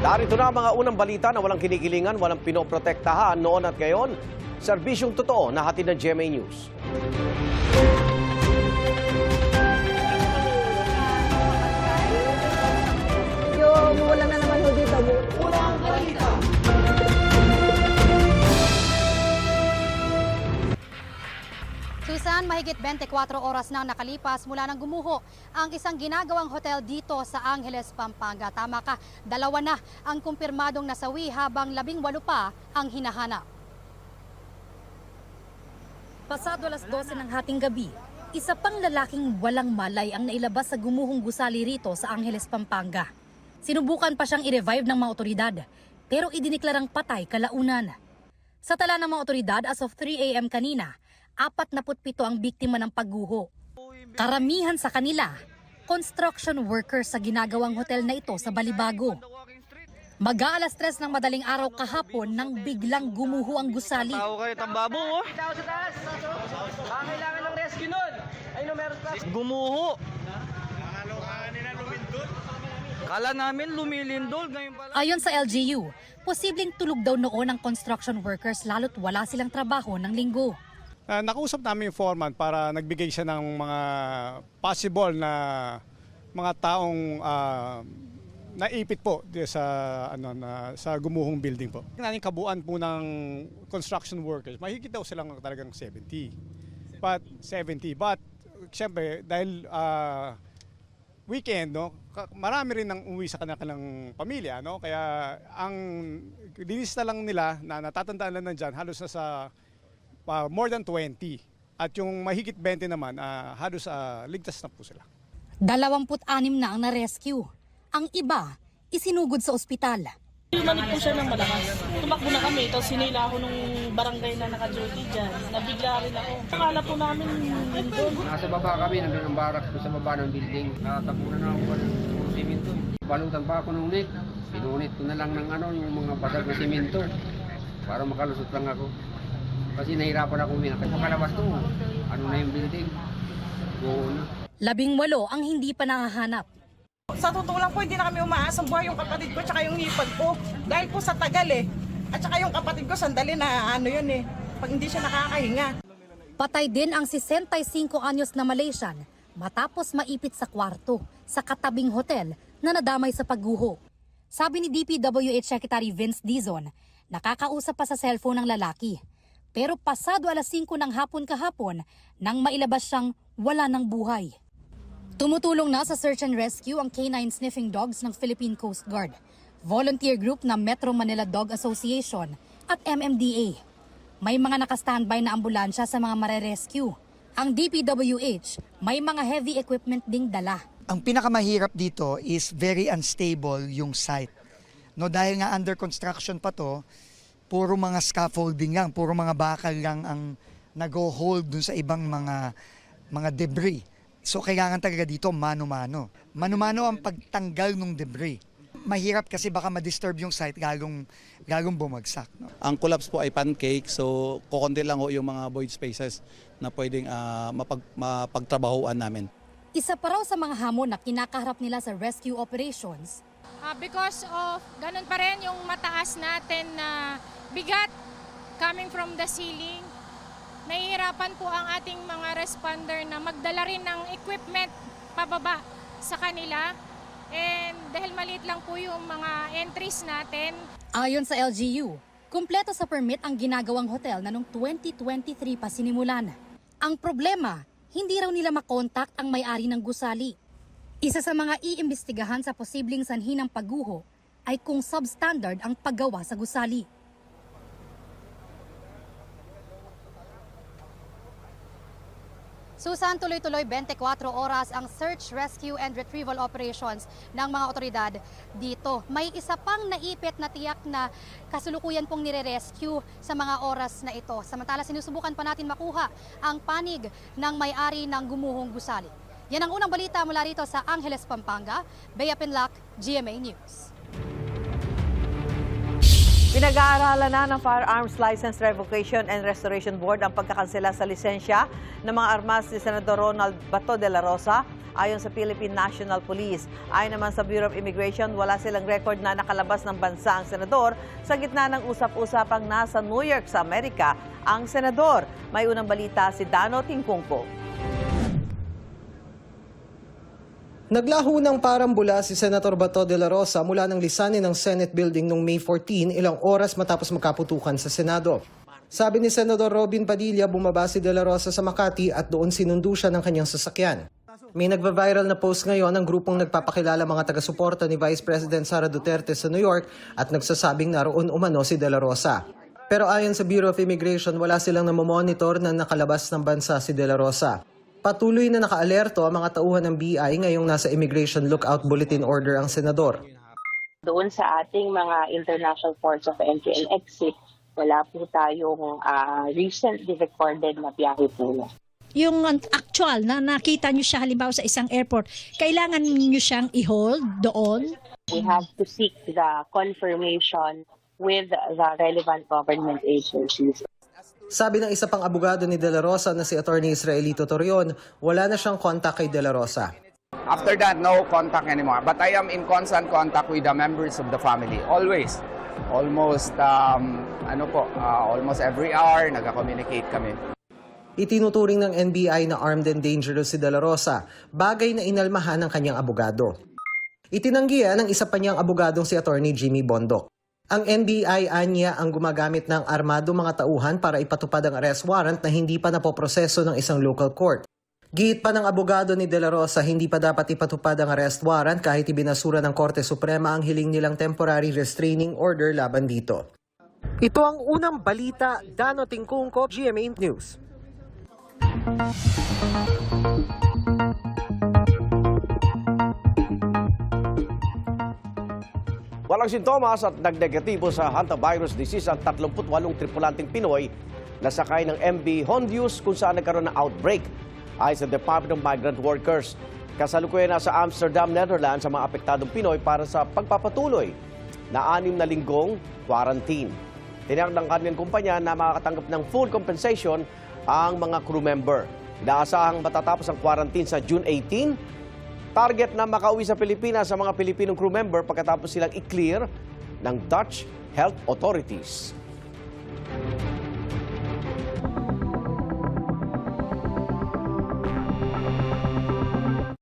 Narito na ang mga unang balita na walang kinikilingan, walang pinoprotektahan noon at ngayon. Serbisyong totoo na hatid ng GMA News. Wala na naman ho dito. Unang balita. Susan, mahigit 24 oras nang nakalipas mula nang gumuho ang isang ginagawang hotel dito sa Angeles, Pampanga. Tama ka, 2 na ang kumpirmadong nasawi habang 18 pa ang hinahanap. Pasado alas 12 ng hating gabi, isa pang lalaking walang malay ang nailabas sa gumuhong gusali rito sa Angeles, Pampanga. Sinubukan pa siyang i-revive ng mga otoridad, pero idiniklarang patay kalaunan. Sa tala ng mga otoridad as of 3 a.m. kanina, 47 ang biktima ng pagguho. Karamihan sa kanila, construction workers sa ginagawang hotel na ito sa Balibago. Mag-aalas 3 ng madaling araw kahapon nang biglang gumuho ang gusali. Tao kayo, tambabo, oh. Tao sa taas. Kailangan ng rescue nun. Ayun, meron pa. Gumuho. Kala namin lumilindol. Ngayon pala. Ayon sa LGU, posibleng tulog daw noon ang construction workers lalo't wala silang trabaho ng linggo. Nakausap namin yung foreman para nagbigay siya ng mga possible na mga taong naipit po sa gumuhong building po. Tingnan yung kabuuan po ng construction workers, mahigit daw silang talagang 70. But siyempre dahil weekend, no, marami rin nang umuwi sa kanilang pamilya, no? Kaya ang dinista lang nila na natatandaan lang nandyan halos na sa more than 20. At yung mahigit 20 naman, halos ligtas na po sila. 26 na ang na-rescue. Ang iba, isinugod sa ospital. Lumanig po siya ng malakas. Tumakbo na kami, tapos sinila ako nung barangay na naka-duty dyan. Nabigla rin ako. Akala po namin doon. Nasa baba kami, nandun ang barak sa baba ng building. Nakatakbo na ako ng simento. Balutan pa ako ng neck. Pinunit ko na lang ng yung mga basag na simento para makalusot lang ako. Kasi nahirapan ako umiyak. Makalabas to, na yung building. Buo na. 18 ang hindi pa nahahanap. Sa totoo lang po, hindi na kami umaasang buhay yung kapatid ko tsaka yung hipag ko. Dahil po sa tagal At tsaka yung kapatid ko, sandali na pag hindi siya nakakahinga. Patay din ang 65 anyos na Malaysian matapos maipit sa kwarto sa katabing hotel na nadamay sa pagguho. Sabi ni DPWH Secretary Vince Dizon, nakakausap pa sa cellphone ng lalaki. Pero pasado alas 5 ng hapon kahapon nang mailabas siyang wala ng buhay. Tumutulong na sa search and rescue ang canine sniffing dogs ng Philippine Coast Guard, volunteer group na Metro Manila Dog Association at MMDA. May mga naka-standby na ambulansya sa mga mare-rescue. Ang DPWH may mga heavy equipment ding dala. Ang pinakamahirap dito is very unstable yung site. No, dahil nga under construction pa to, puro mga scaffolding lang, puro mga bakal lang ang nag-hold dun sa ibang mga debris. So kailangan talaga dito mano-mano. Mano-mano ang pagtanggal ng debris. Mahirap kasi baka ma-disturb yung site lalong bumagsak. No? Ang collapse po ay pancake, so kukunti lang ho yung mga void spaces na pwedeng mapagtrabahuan namin. Isa pa raw sa mga hamon na kinakaharap nila sa rescue operations. Because of ganun pa rin yung mataas natin na bigat coming from the ceiling. Nahihirapan po ang ating mga responder na magdala rin ng equipment pababa sa kanila. And dahil maliit lang po yung mga entries natin. Ayon sa LGU, kumpleto sa permit ang ginagawang hotel na noong 2023 pa sinimulan. Ang problema, hindi raw nila makontak ang may-ari ng gusali. Isa sa mga iimbestigahan sa posibleng sanhi ng pagguho ay kung substandard ang paggawa sa gusali. Susan, tuloy-tuloy 24 oras ang search, rescue and retrieval operations ng mga otoridad dito. May isa pang naipit na tiyak na kasulukuyan pong nire-rescue sa mga oras na ito. Samantala, sinusubukan pa natin makuha ang panig ng may-ari ng gumuhong gusali. Yan ang unang balita mula rito sa Angeles, Pampanga. Bea Pinlac, GMA News. Pinag-aaralan na ng Firearms License Revocation and Restoration Board ang pagkakansela sa lisensya ng mga armas ni Senador Ronald Bato de la Rosa ayon sa Philippine National Police. Ayon naman sa Bureau of Immigration, wala silang record na nakalabas ng bansa ang senador sa gitna ng usap-usapang nasa New York sa Amerika ang senador. May unang balita si Dano Tingkungko. Naglaho ng parambula si Senator Bato de la Rosa mula ng lisanin ng Senate building noong May 14, ilang oras matapos magkaputukan sa Senado. Sabi ni Senador Robin Padilla, bumaba si de la Rosa sa Makati at doon sinundo siya ng kanyang sasakyan. May nagva-viral na post ngayon ng grupong nagpapakilala mga taga-suporta ni Vice President Sara Duterte sa New York at nagsasabing naroon umano si de la Rosa. Pero ayon sa Bureau of Immigration, wala silang namomonitor na nakalabas ng bansa si de la Rosa. Patuloy na nakaalerto ang mga tauhan ng BI ngayong nasa Immigration Lookout Bulletin Order ang senador. Doon sa ating mga international ports of entry and exit, wala po tayong recently recorded na biyahe po. Yung actual na nakita nyo siya halimbawa sa isang airport, kailangan nyo siyang i-hold doon? We have to seek the confirmation with the relevant government agencies. Sabi ng isa pang abogado ni De La Rosa na si Attorney Israelito Torion, wala na siyang contact kay De La Rosa. After that, no contact anymore. But I am in constant contact with the members of the family. Always. Almost, almost every hour, nagka-communicate kami. Itinuturing ng NBI na armed and dangerous si De La Rosa, bagay na inalmahan ng kanyang abogado. Itinanggihan ng isa pa niyang abogadong si Attorney Jimmy Bondoc. Ang NBI anya ang gumagamit ng armado mga tauhan para ipatupad ang arrest warrant na hindi pa napoproseso ng isang local court. Giit pa ng abogado ni De La Rosa, hindi pa dapat ipatupad ang arrest warrant kahit ibinasura ng Korte Suprema ang hiling nilang temporary restraining order laban dito. Ito ang unang balita, Dano Tingkungko, GMA News. Walang sintomas at nagnegatibo sa hantavirus disease ang 38 tripulanteng Pinoy na sakay ng MV Hondius kung saan nagkaroon ng outbreak. Ayon sa Department of Migrant Workers, kasalukuyan nasa Amsterdam, Netherlands ang mga apektadong Pinoy para sa pagpapatuloy na 6 na linggong quarantine. Tiniyak ng kanyang kumpanya na makakatanggap ng full compensation ang mga crew member. Inaasahang matatapos ang quarantine sa June 18. Target na makauwi sa Pilipinas sa mga Pilipinong crew member pagkatapos silang i-clear ng Dutch health authorities.